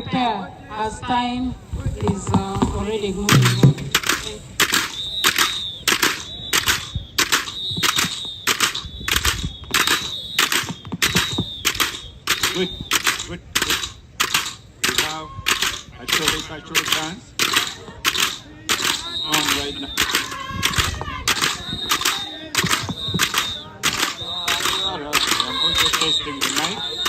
prepare as time is already moving on. Good, good, good. We have Acholi Dance on right now. I'm also testing the mic.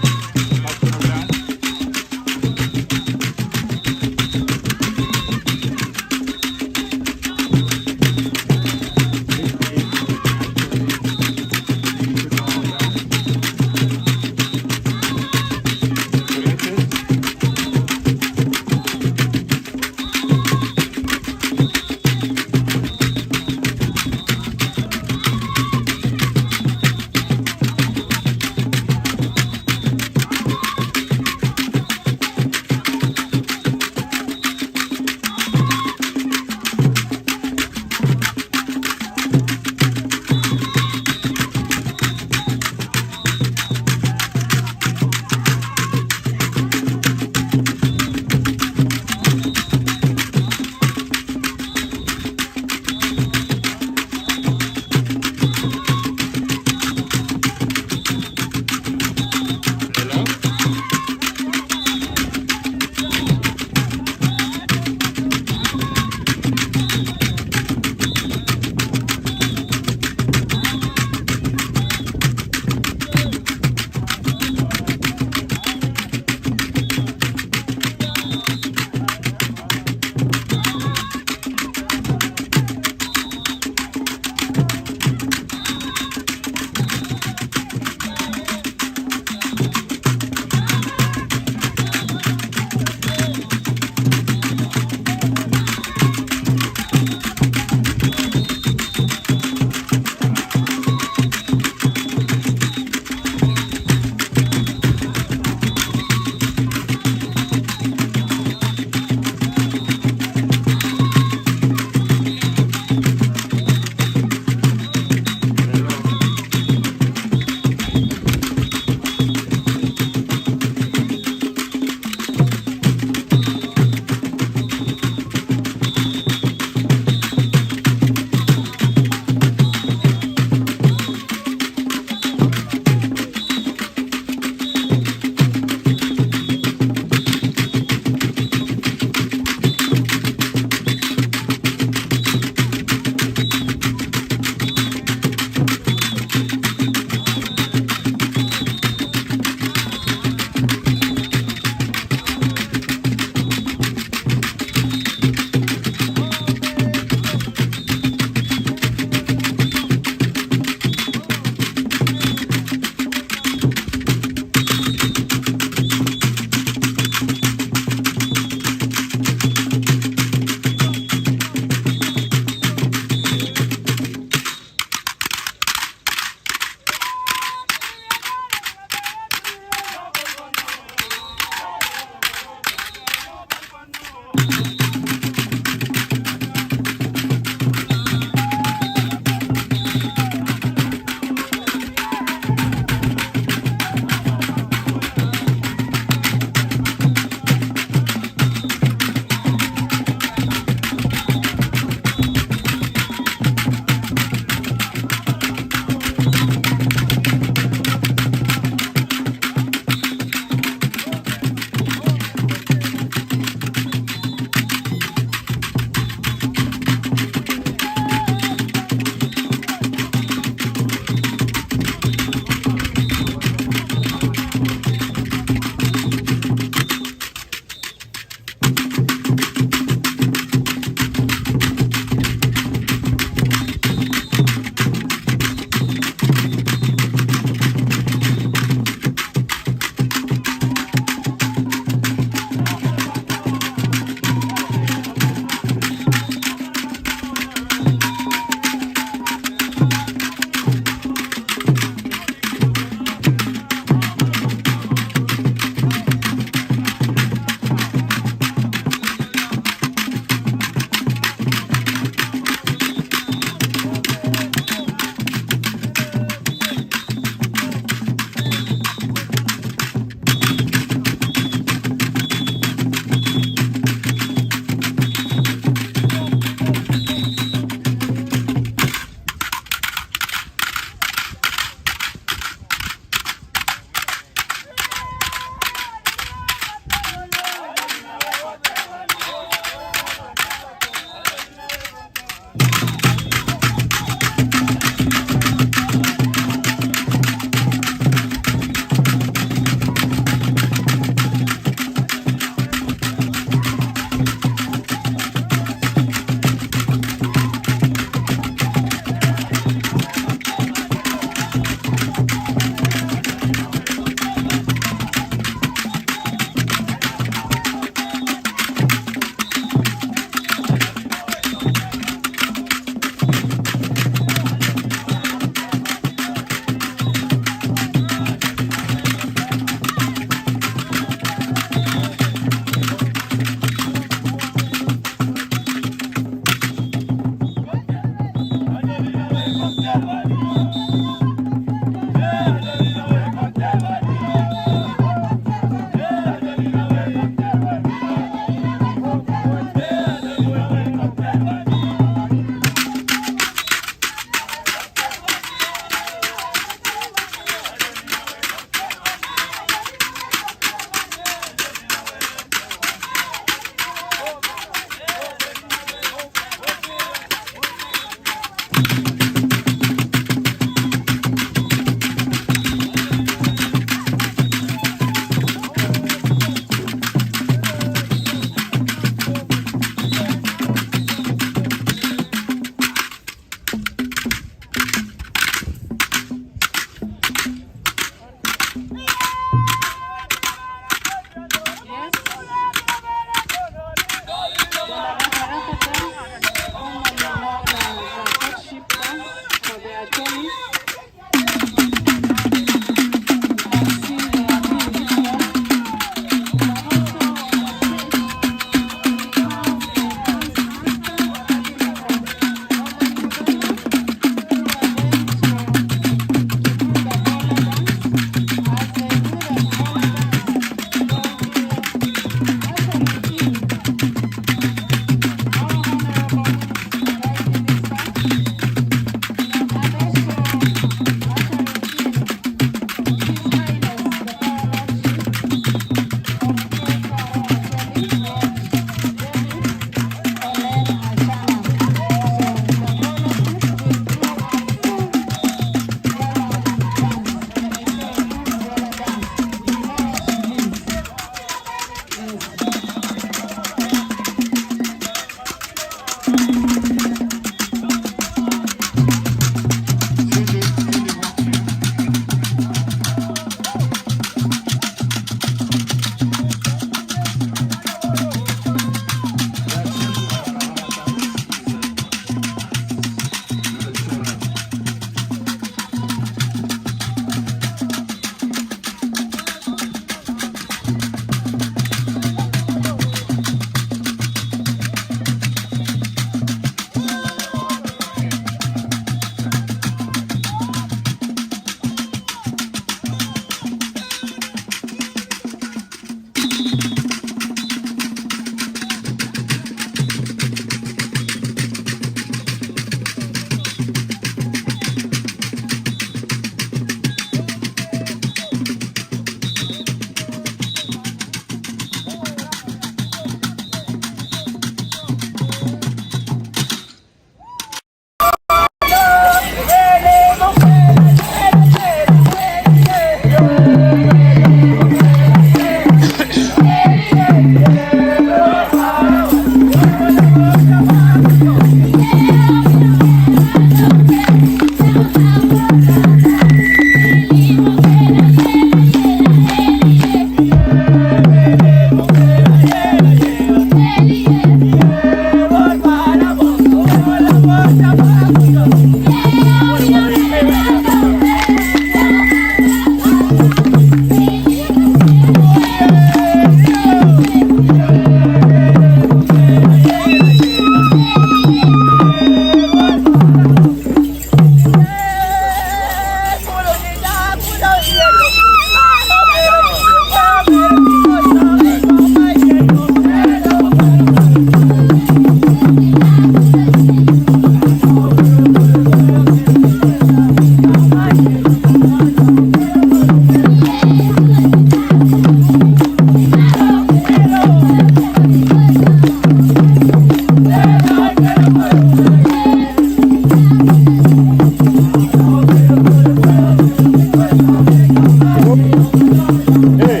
Hey.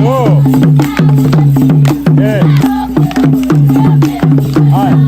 Oh. Hey. Hi.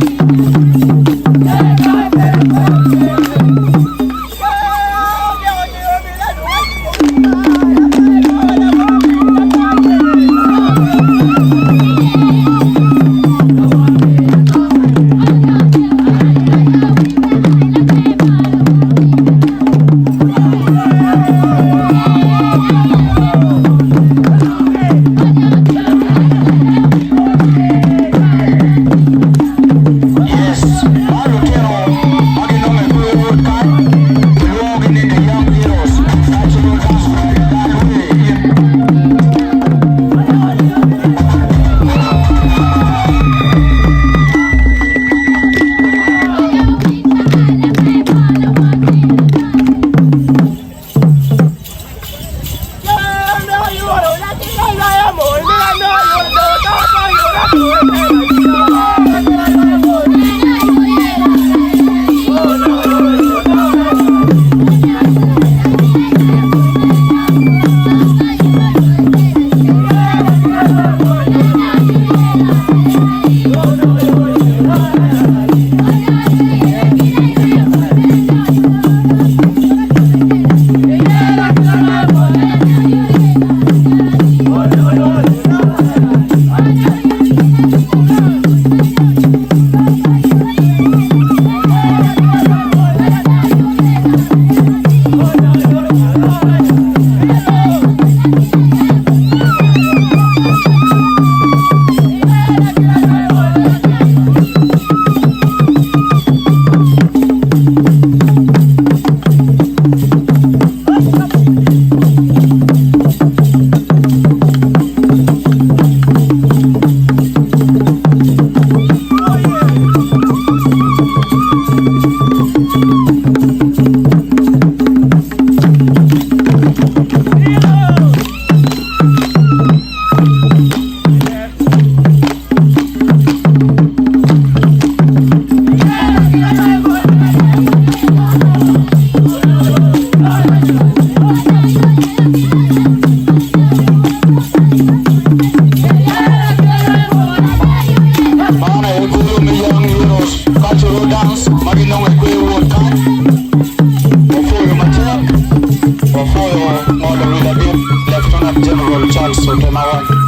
Acholi Dance, Magino Ekwe Time. Before you mature, before you model with a deep Lieutenant General Charles Sotemawan.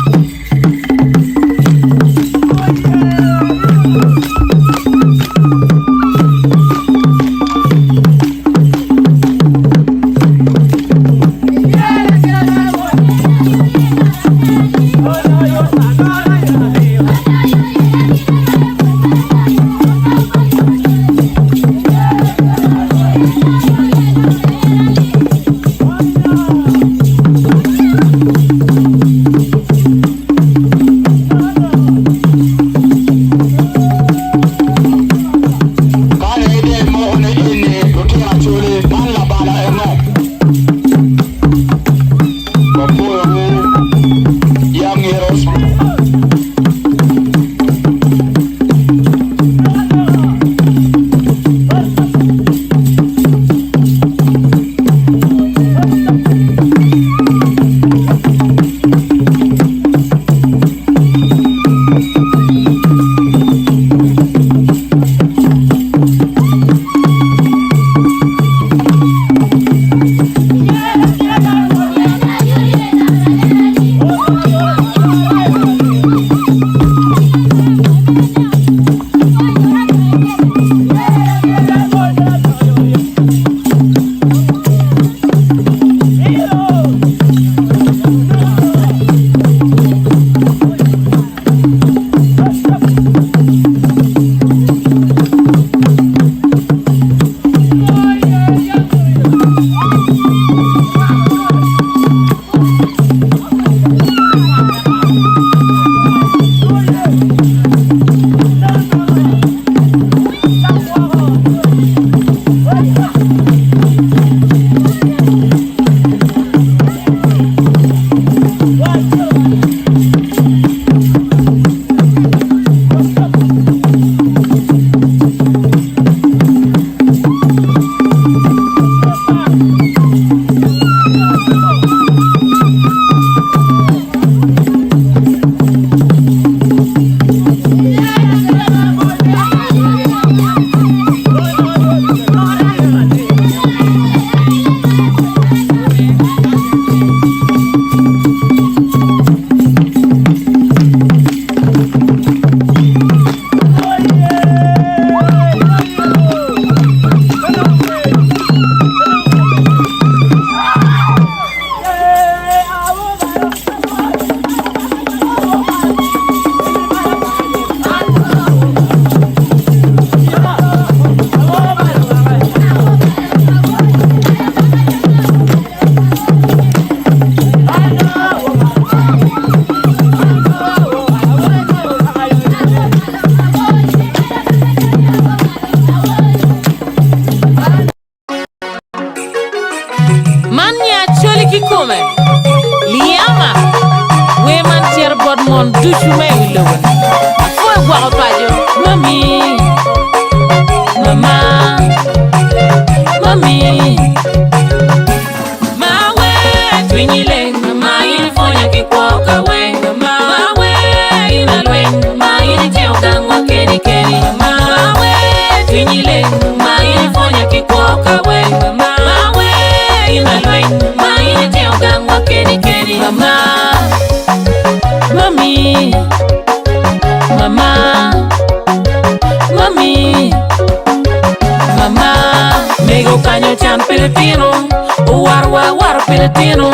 mon duchu me lowen foi gwa pajo mami mama mami mawe twinyile mama ifonya kikwoka we mawe inalwe mama initeuka ngwa keri keri mawe twinyile mama ifonya kikwoka we mawe inalwe mama initeuka ngwa keri keri mama mami mama mami mama mego caño chan peletino war peletino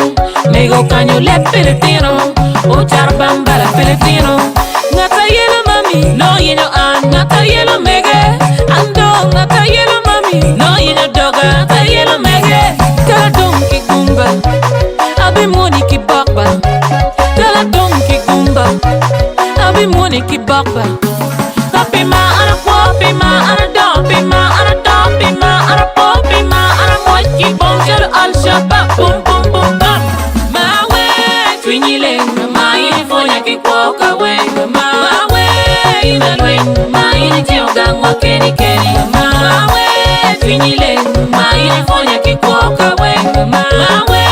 mego caño le peletino char bambala peletino ngata yelo mami no yino an ngata yelo mege ando ngata yelo mami no yino doga ngata yelo mege tala donki gumba abi moni ki bakba tala donki gumba abi moni ki bakba papi ma ana popi ma ana dopi ma ana dopi ma ana popi ma ana mochi bonjour al shabab bum bum bum bum mawe twinyile mama ifonya kikwoka we mawe inalwe mama initeuka ngwa keri keri mawe twinyile mama ifonya kikwoka we mawe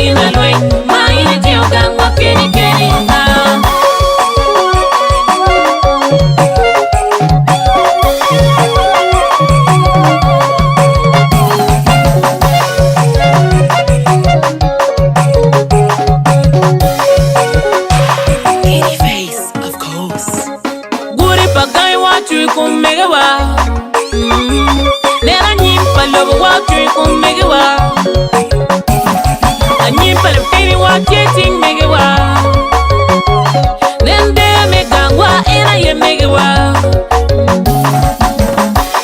inalwe mama initeuka ngwa keri keri nera nyimpa lobo wa tui kumege wa anyimpa le fini wa tieting mege wa nende megangwa era ye mege wa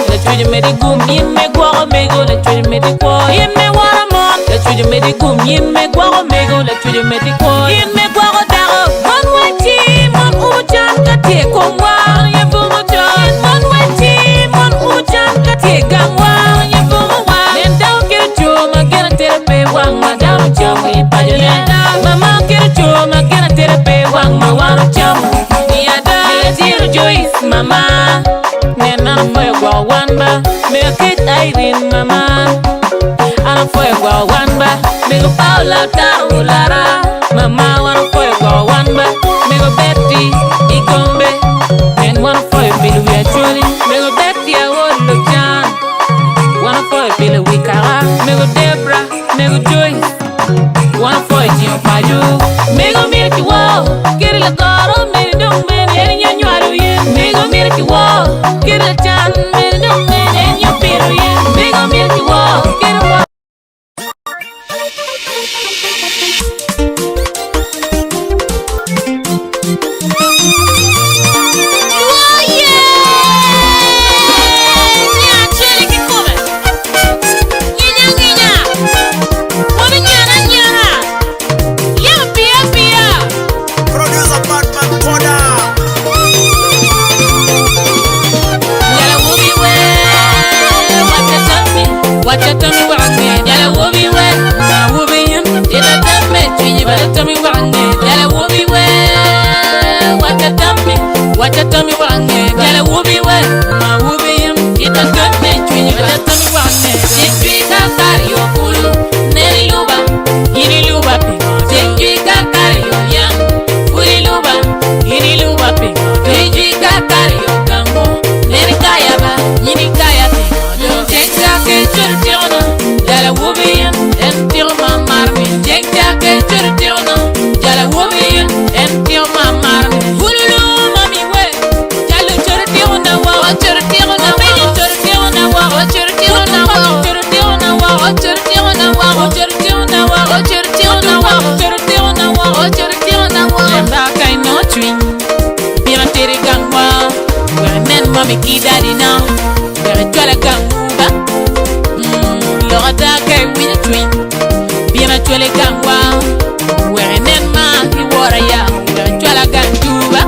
le tui me di gum yin me gwa mego le tui me di kwa yin me wara mon le tui me di gum yin me gwa mego le tui me di kwa yin me gwa daro mon wati mon ujan kate komwa ye bumo jan mon wati mon ujan kate gangwa ye bumo wa nen daw kere choma gena terepe wang ma daw chamu ipajone mama kere choma gena terepe wang ma wano chamu niada zero joyce mama nen ana foy gwa wanba me kit airin mama ana foy gwa wanba me go paula taru lara mama wana foy gwa wanba me go Betty igombe and wana foy bilu ya choli me go Betty ya wolo jan wana foy bilu wikara me go Debra me go Joyce wana foy jio payu me go Milky Wow kiri la koro me dong me eni nyanywaru yen me go Milky Wow kiri la chan me dong me eni nyapiru yen me go Milky Wow kiri wa Mami ki daddy now, very jolly ganguba. Lorada kay win a twin, bien a jolly gangwa. Where nen ma ki wara ya, very jolly ganguba.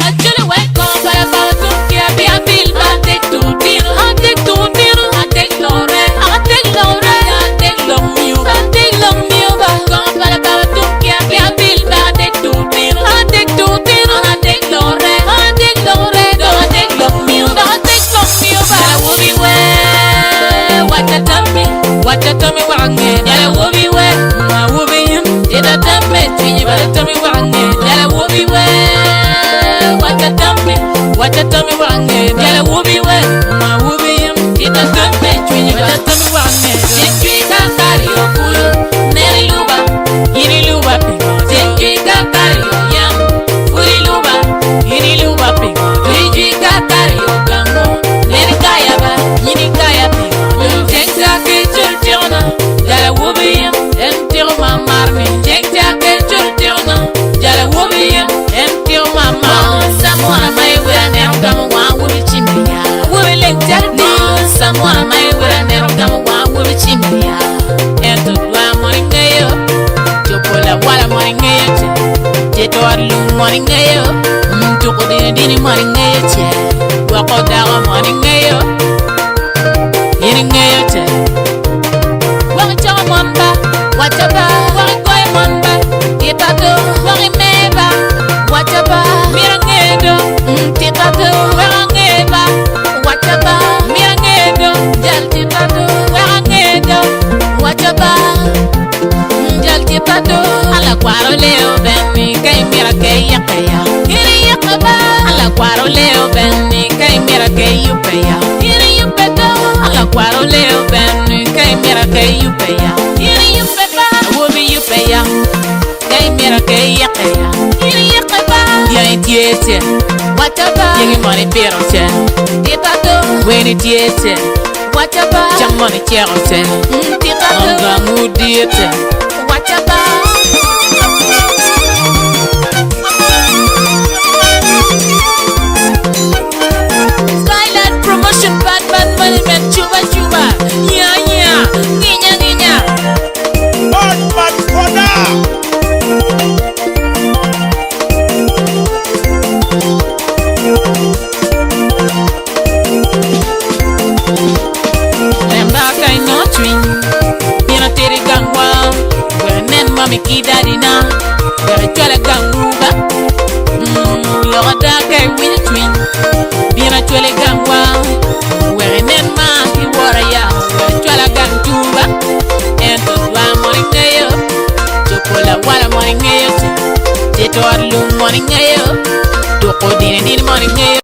A jolly way come by a batu ki a be a bill, I take two tino, I take two tino, I take lore, I take lore, I take long muba, I take long muba. Come by a batu ki a be a bill, I take two tino, I take money ngayo che wako dawa money ngayo yini ngayo che wangi chama monba wachaba wangi koy monba titato wangi meba wachaba mira ngedo titato wangi ngeba wachaba mira ngedo jal titato wangi ngedo wachaba jal titato ala kwaro leo benni kay mira kay yakaya yini yakaba ala kwaro leo benni kay mira kay yupaya yini yupeta ala kwaro leo benni kay mira kay yupaya yini yupeta wobi yupaya kay mira kay yakaya yini yakaba yini tiete wachaba yini money pero che titato weni tiete wachaba chang money chero che titato anga mudiete wachaba Skyline promotion Batman money man chuba chuba yeah yeah ninya ninya Batman Koda. Remember I know twin Pina tere gangwa Where nen mami ki daddy na Where chwala ganguba Yoga da kay win twin Pina chwala gangwa Where nen ma ki wara ya Where chwala ganguba Ento dwa morning ngayo Chokola wala morning ngayo Teto arlum morning ngayo Toko dini morning ngayo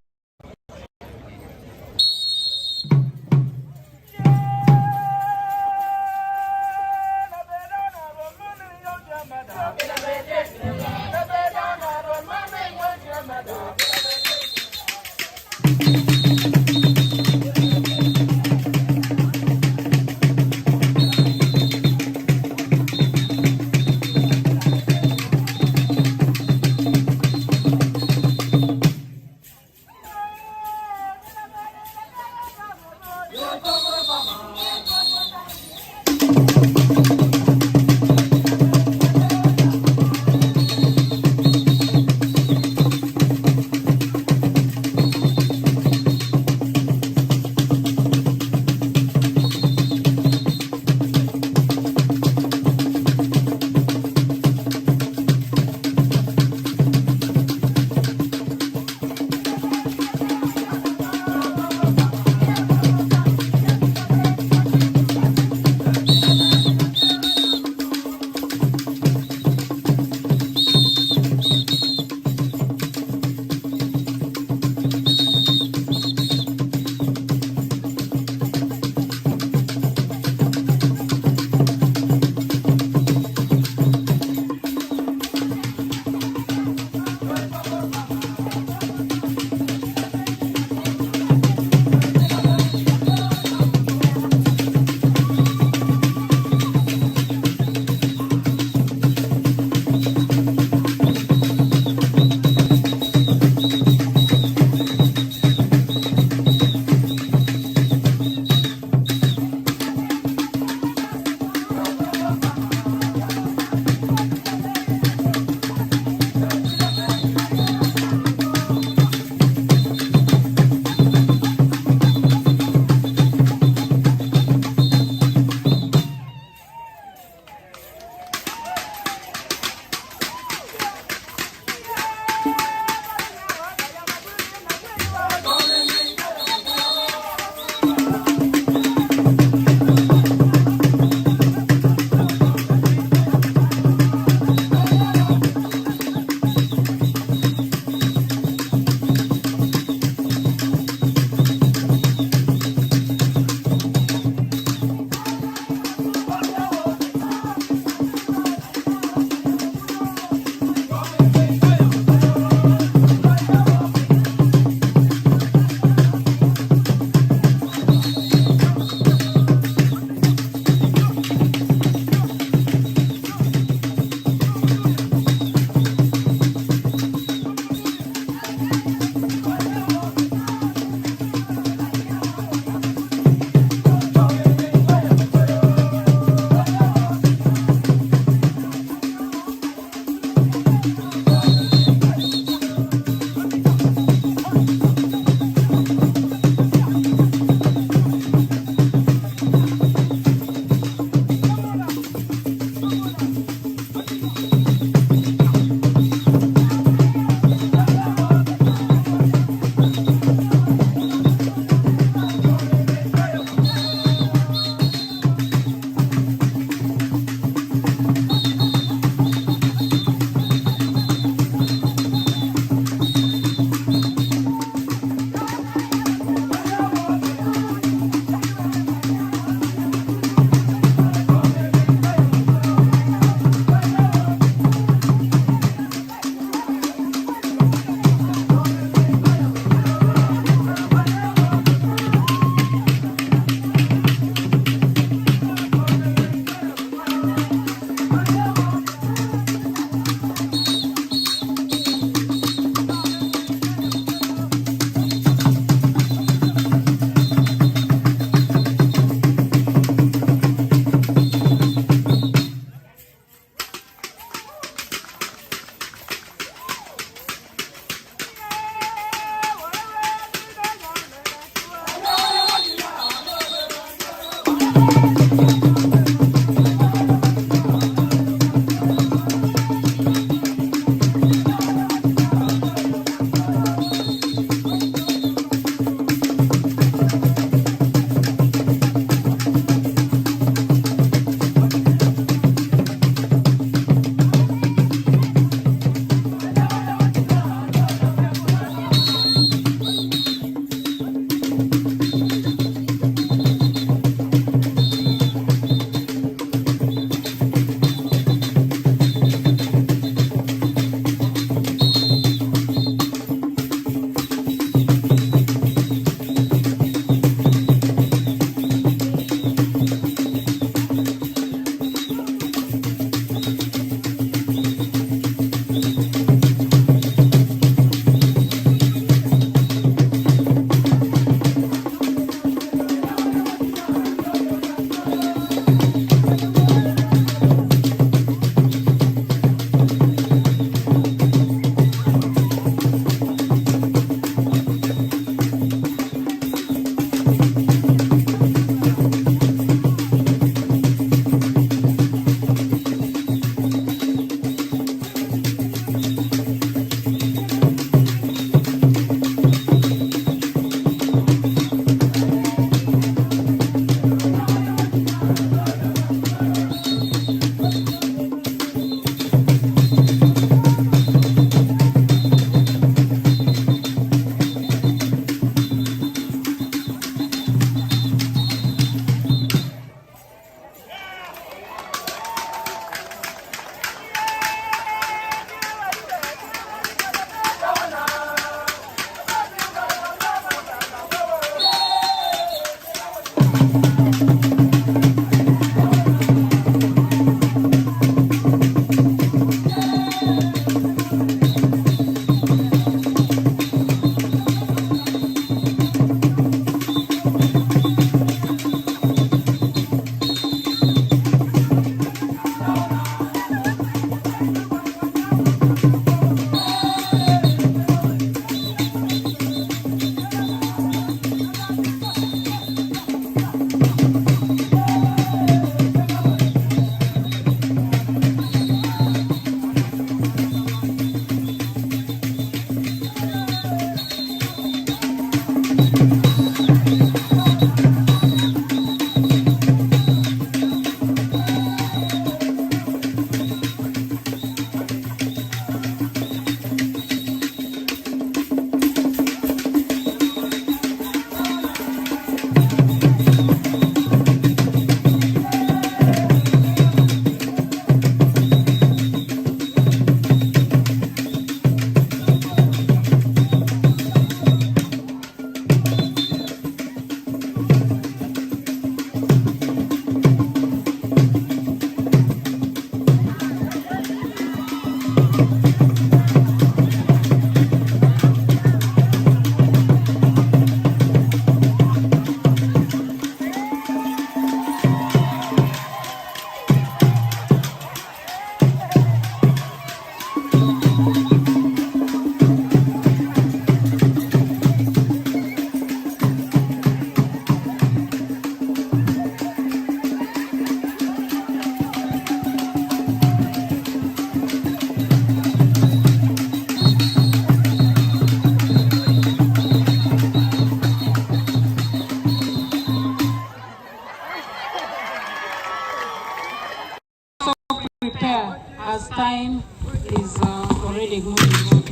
is already moving on.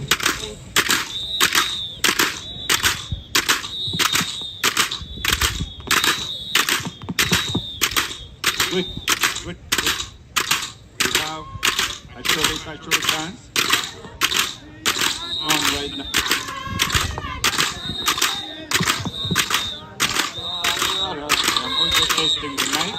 Good, good, good. We have Acholi Dance on right now. I'm also testing the mic.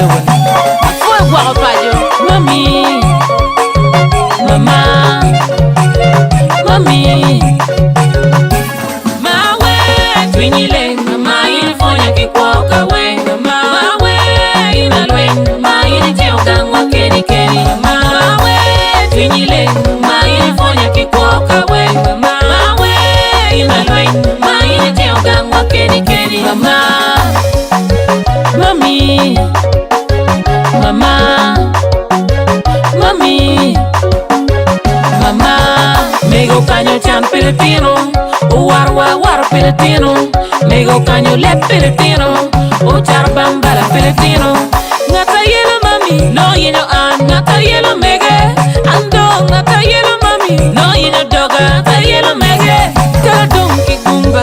lewen foi gwa pajo mami mama mami mawe twinyile mama ilifonya kikwoka we mama mawe inalwe mama ilijeuka ngwa keri keri mawe twinyile mama ilifonya kikwoka we mama mawe inalwe mama ilijeuka ngwa keri keri mama mami mama mami mama mego kanyo chan piletino war piletino mego kanyo le piletino o char bambala piletino ngata yelo mami no yeno an ngata yelo mege ando ngata yelo mami no yeno doga ngata yelo mege tala donki gumba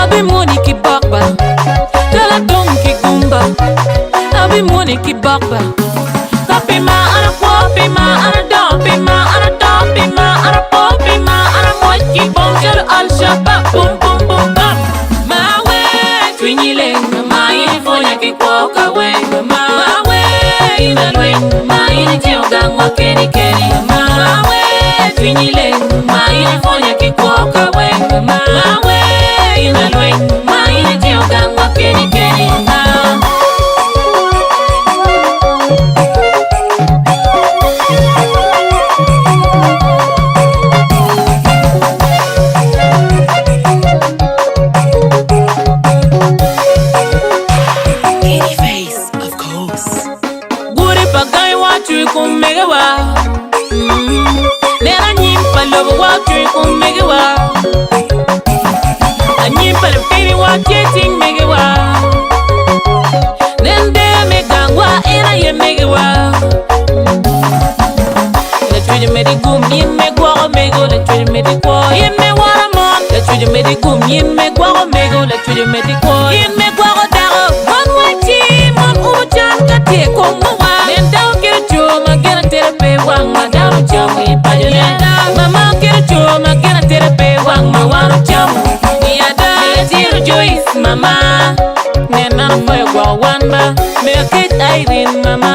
abi moni ki bakba tala donki gumba abi moni ki bakba kapima ana kwa pima ana don pima ana don pima ana po pima ana mochi bonjel al shabab bum bum bum bum mawe twinyile mama ilifonya kikwoka we mawe inalwe mama ilijeuka ngwa keri keri mawe twinyile mama ilifonya kikwoka we mawe inalwe mama ilijeuka ngwa keri keri nera nyimpa lobo wa tui kum mege wa a nyimpa le fini wa tieting mege wa nende me gangwa era ye mege wa le tui me di gum yin me gwa mego le tui me di ko yin me wara mon le tui me di gum yin me gwa mego le tui me di ko yin me gwa dago mon wachi mon ubuchan ka te ko mo wa nen daw ke chuma gena terpe wang ma daw chamu ipajele mama ke chuma gena terpe wang ma waro chamu ya da zero joys mama nena foy gwa wanba me kit airin mama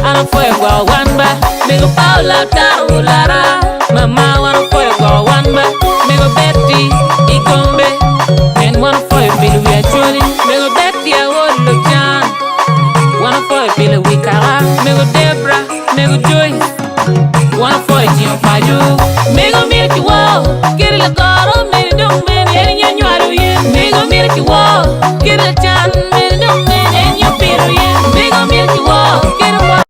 ana foy gwa wanba me go paula tarulara mama wana foy gwa wanba me go betty ikombe nen wana foy bilu ya choli me go betty awolo chan wana foy bilu wikara me go Debra me go Joyce wana foy jio pajo me go milky wow kiri la koro me dong me eni nyanywaru ye me go milky wow kiri la chan me dong me eni nyapiru ye me go milky wow kiri wow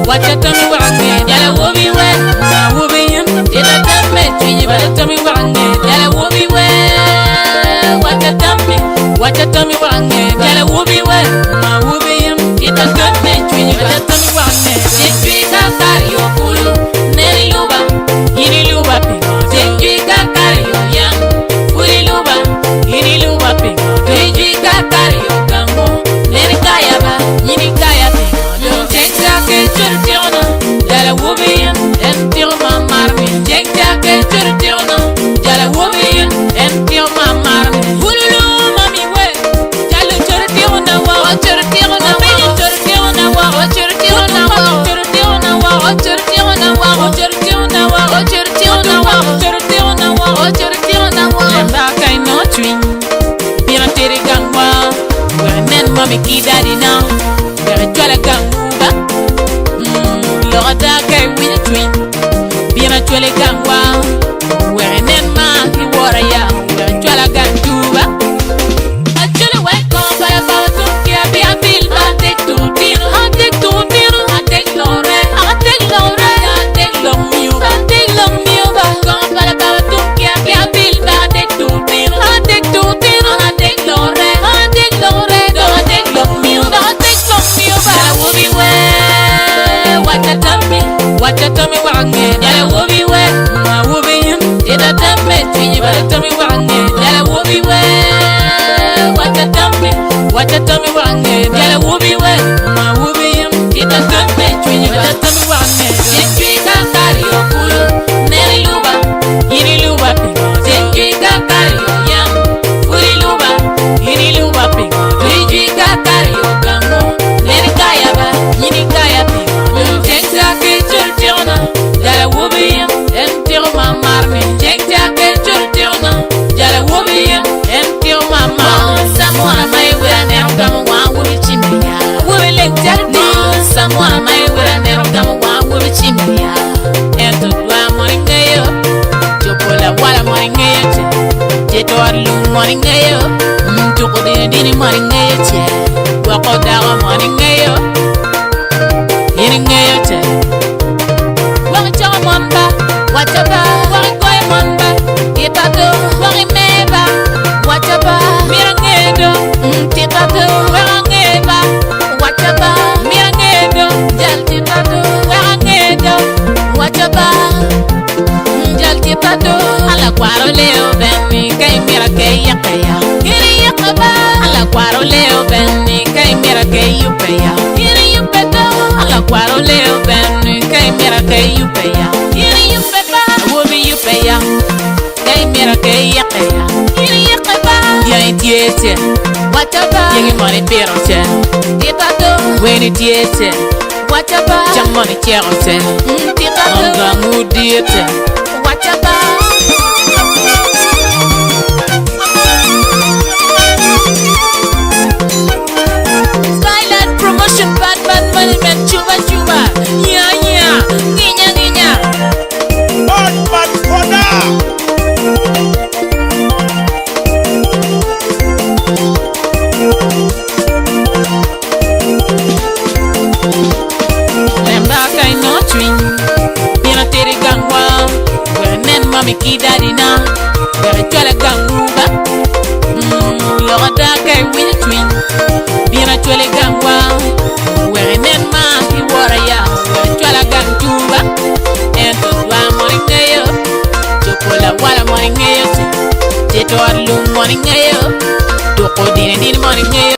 Watatomi wange yala wobi we ma wobi yim ina tamme twinyi watatomi wange yala wobi we watatomi wange yala wobi we ma wobi yim ina tamme twinyi watatomi wange tekwi kakari yo kulu neri luba yini luba pingo tekwi kakari yo yang kuli luba yini luba pingo tekwi kakari yo gango neri kayaba yini kaya pingo teksa ke churtiona yala wobiyan entir ma marmi teksa ke churtiona yala wobiyan entir ma marmi hululu mami we yala churtiona wa churtiona wa churtiona wa churtiona wa churtiona wa churtiona wa churtiona wa churtiona wa churtiona wa churtiona wa enda kai no twin bira tere gangwa we nen mami kidadi na bira twala gangwa Lorada kay wini twin bira twale gangwa we nen ma ki wora ya we twala gantuba achole we ko para pa tu ki abi abil ba tek tu tiro tek tu tiro tek lore tek long miu ba ko para pa tu ki abi abil ba tek tu tiro tek lore tek long miu ba wo bi we Wacha tami wange Jale wobi we Ma wobi yim Tita tambe Twinyi bala tami wange Jale wobi we Wacha tami wange Jale wobi we Ma wobi yim Tita tambe Twinyi bala tami wange Sentui kakari okulu Neri luba Yiri luba pingo Sentui kakari oyam Furi luba Yiri luba pingo Tuijui kakari okango Neri kaya ba Yiri kaya pingo Jengta ke chul tirna Jale wobi yim Entiro mamarni Jengta ke chul tirna Jale wobi yim Entiro mamarni Samwana mai wira nero kama wa wobi chimia Wobi lek jardi Samwana mai wira nero kama wa wobi chimia Ento dwa moringeyo Chopola wala moringeyo che Jeto arlu moringeyo Choko dini moringeyo che Wako dawa moringeyo Iringeyo che Wari chama mwamba Wachaba Wari goye mwamba Ipato Wari meba Wachaba Mirangedo Tipato Warangeba Wachaba Mirangedo Jal tipato Warangedo Wachaba Jal tipato Ala kwaro leo benni Kay mira kay yakaya Kiri yakaba Ala kwaro leo benni Kay mira kay yupeya Kiri yupeto Ala kwaro leo benni Kay mira kay yupeya Kiri yupepa Wobi yupeya Kay mira kay yakaya Kiri yakaba Yay tiete Wachaba Yengi money pero che Tipato Weni tiete Wachaba Chang money tiero che Tipato Manga mudiete Wachaba Skyline Promotion Bad Money Man Chuba Chuba Yeah yeah Ginya ginya Bad for now. Lemba kai no twin Pina tere gangwa Where nen mami kidadina Where chwala ganguba Loga da kai win twin Pina chwale gangwa Where nen mami waraya Where chwala ganguba Ento dwa moringeyo Chokola wala moringeyo Jeto arlu moringeyo Toko dini moringeyo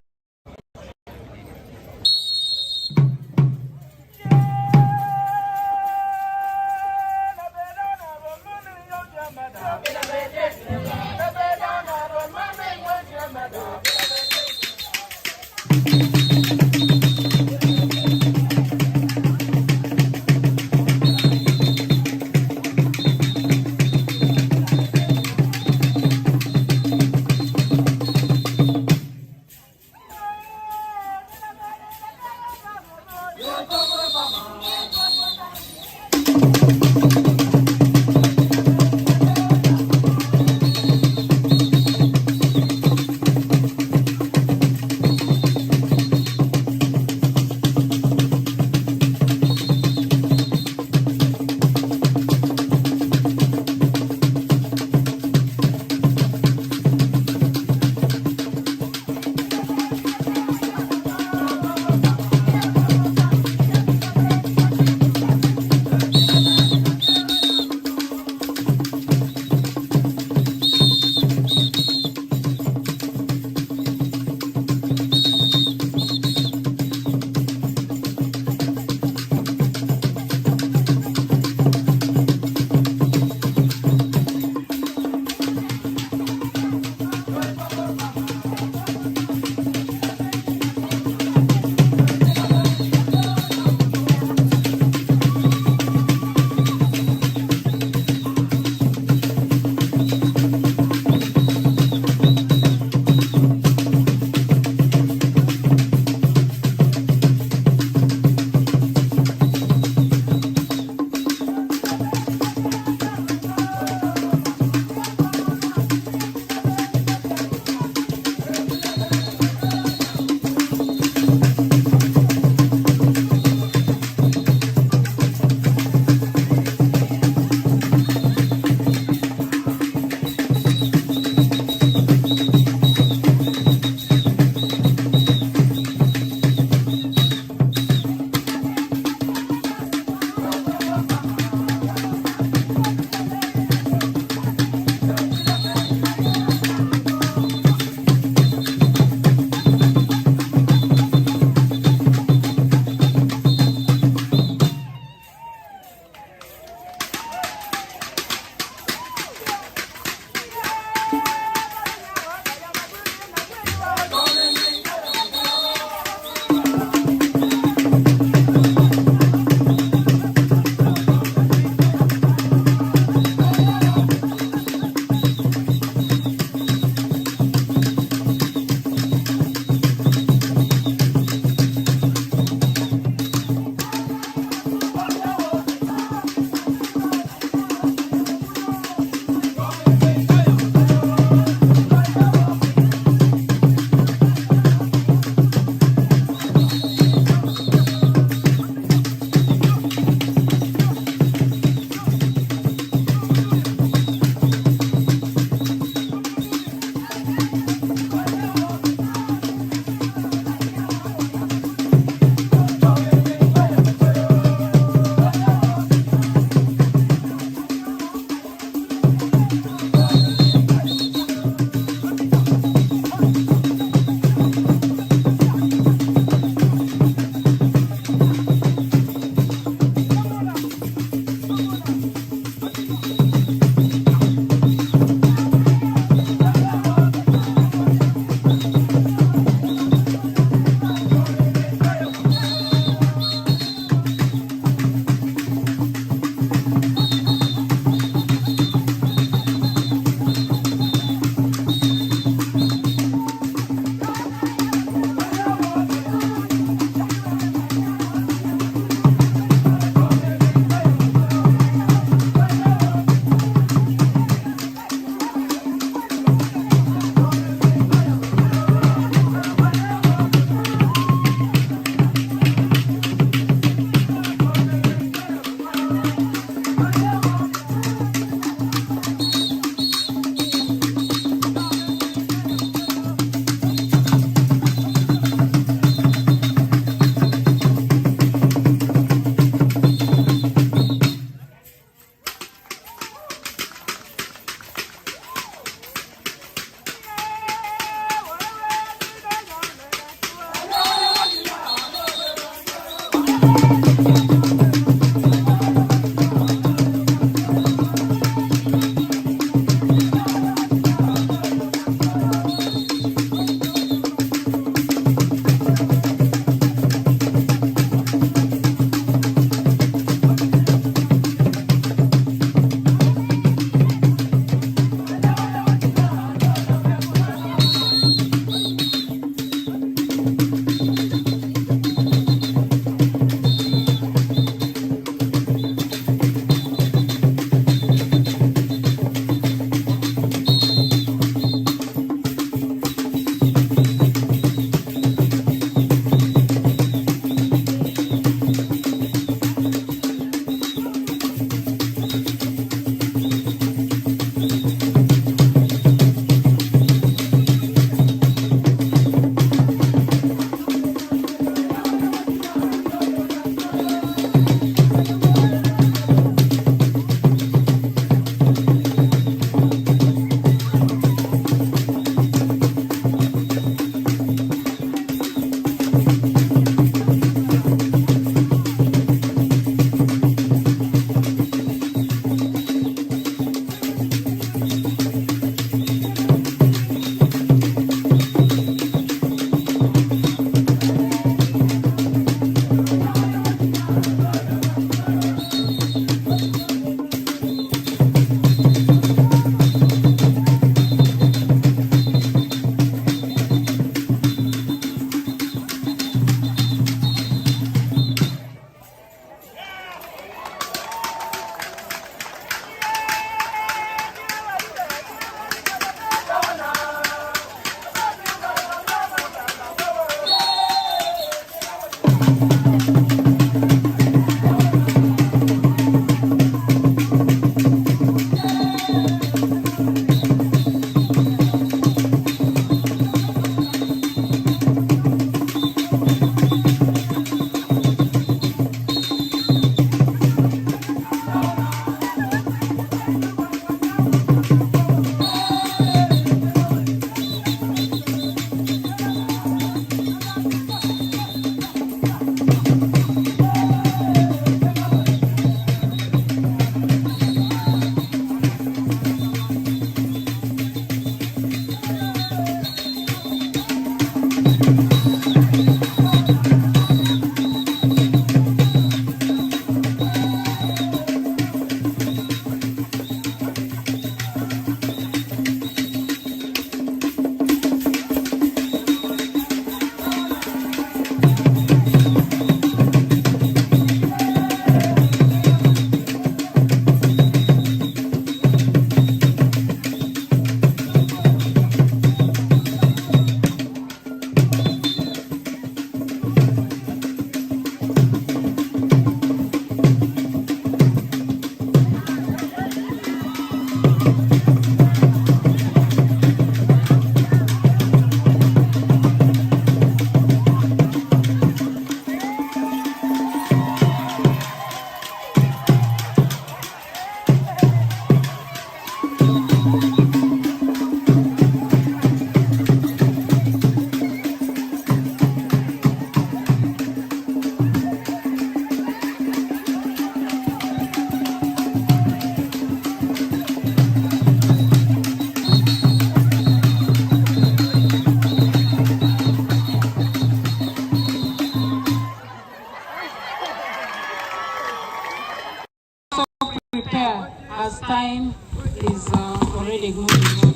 prepare as time is already moving on.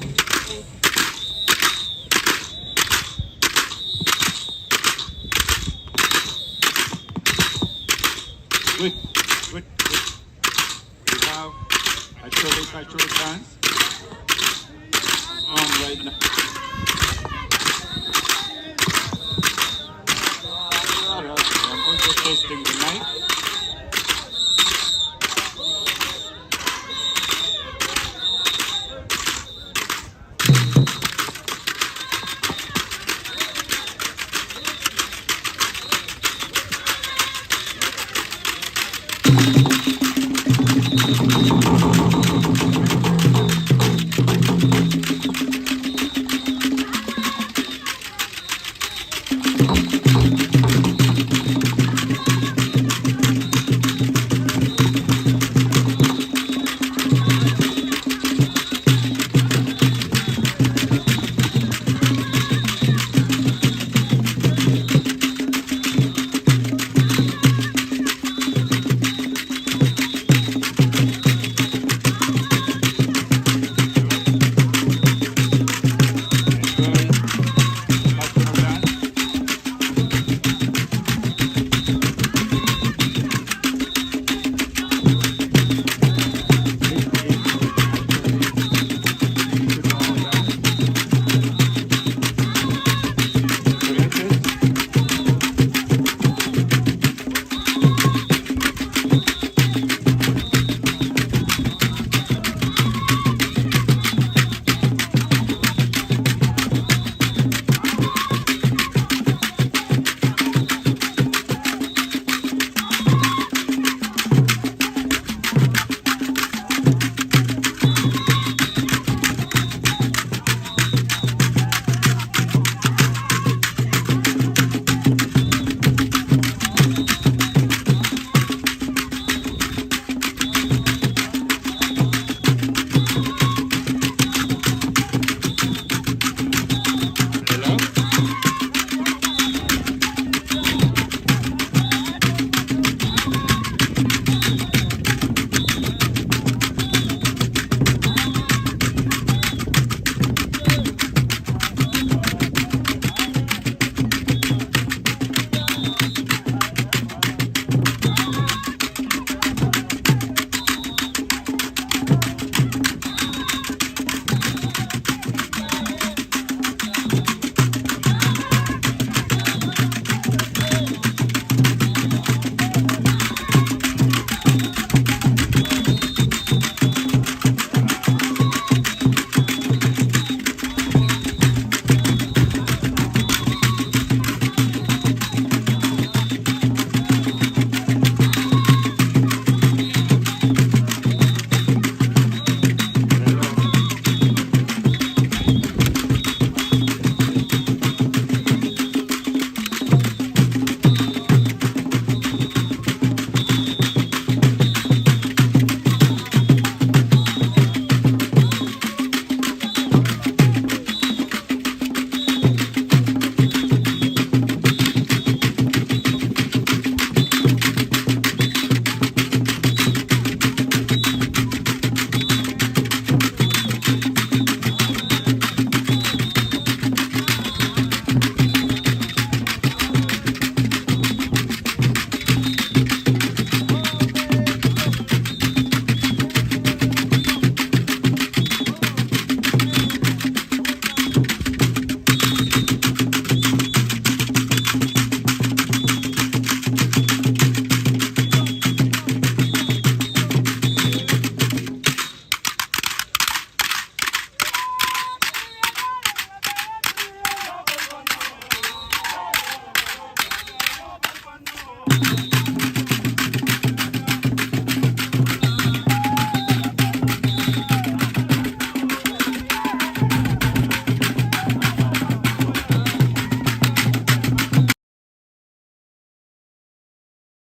Good, good, good. We have Acholi Dance on right now. I'm also testing the